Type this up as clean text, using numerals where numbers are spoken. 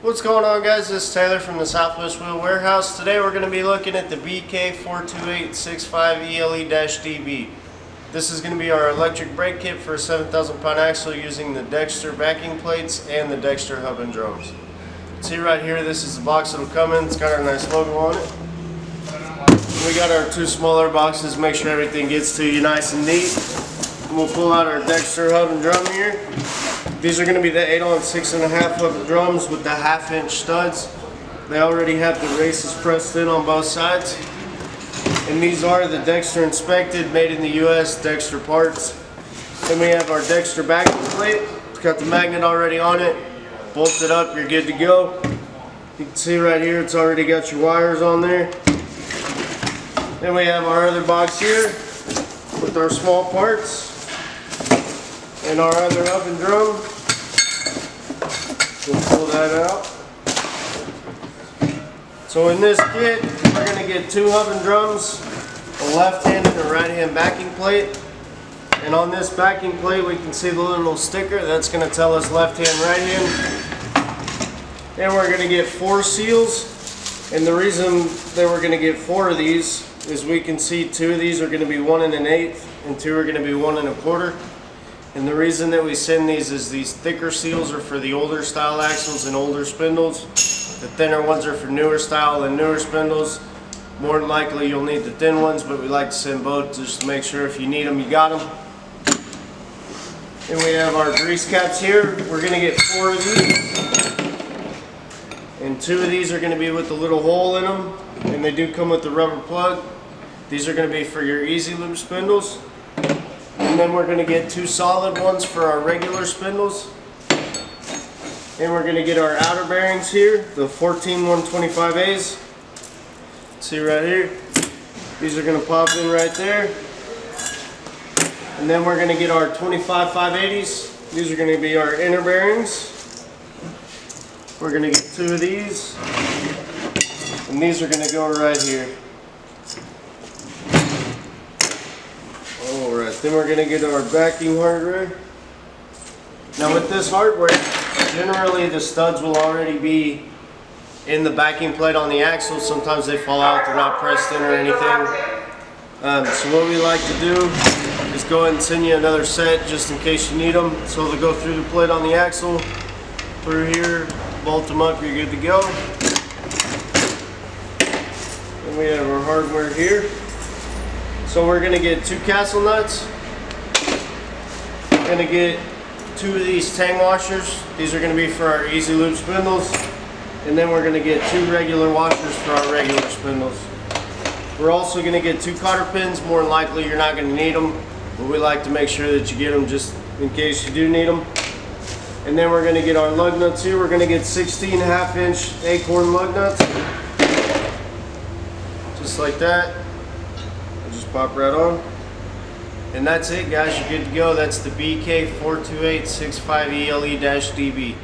What's going on, guys? This is Taylor from the Southwest Wheel Warehouse. Today we're going to be looking at the BK42865 ELE-DB. This is going to be our electric brake kit for a 7,000 pound axle using the Dexter backing plates and the Dexter hub and drums. See right here, this is the box that'll come in. It's got our nice logo on it. We got our two smaller boxes, make sure everything gets to you nice and neat. And we'll pull out our Dexter hub and drum here. These are going to be the 8-on 6.5 hub drums with the 1/2 inch studs. They already have the races pressed in on both sides. And these are the Dexter inspected, made in the US, Dexter parts. Then we have our Dexter backing plate. It's got the magnet already on it. Bolt it up, you're good to go. You can see right here, it's already got your wires on there. Then we have our other box here with our small parts and our other hub and drum. We'll pull that out. So in this kit, we're going to get two hub and drums, a left hand and a right hand backing plate. And on this backing plate, we can see the little sticker that's going to tell us left hand, right hand. And we're going to get 4 seals. And the reason that we're going to get 4 of these is we can see 2 of these are going to be 1 1/8 and 2 are going to be 1 1/4. And the reason that we send these is these thicker seals are for the older style axles and older spindles. The thinner ones are for newer style and newer spindles. More than likely you'll need the thin ones, but we like to send both just to make sure if you need them, you got them. And we have our grease caps here. We're going to get 4 of these. And 2 of these are going to be with the little hole in them. And they do come with the rubber plug. These are going to be for your easy lube spindles. And then we're going to get 2 solid ones for our regular spindles. And we're going to get our outer bearings here, the 14 125As. See right here? These are going to pop in right there. And then we're going to get our 25 5/80s. These are going to be our inner bearings. We're going to get 2 of these. And these are going to go right here. Alright, then we're going to get our backing hardware. Now with this hardware, generally the studs will already be in the backing plate on the axle. Sometimes they fall out, they're not pressed in or anything. So what we like to do is go ahead and send you another set just in case you need them. So they'll go through the plate on the axle, through here, bolt them up, you're good to go. And we have our hardware here. So we're going to get 2 castle nuts. We're going to get 2 of these tang washers. These are going to be for our easy lube spindles. And then we're going to get 2 regular washers for our regular spindles. We're also going to get 2 cotter pins. More than likely you're not going to need them, but we like to make sure that you get them just in case you do need them. And then we're going to get our lug nuts here. We're going to get 16 1/2 inch acorn lug nuts. Just like that. They'll just pop right on. And that's it, guys. You're good to go. That's the BK42865 ELE-DB.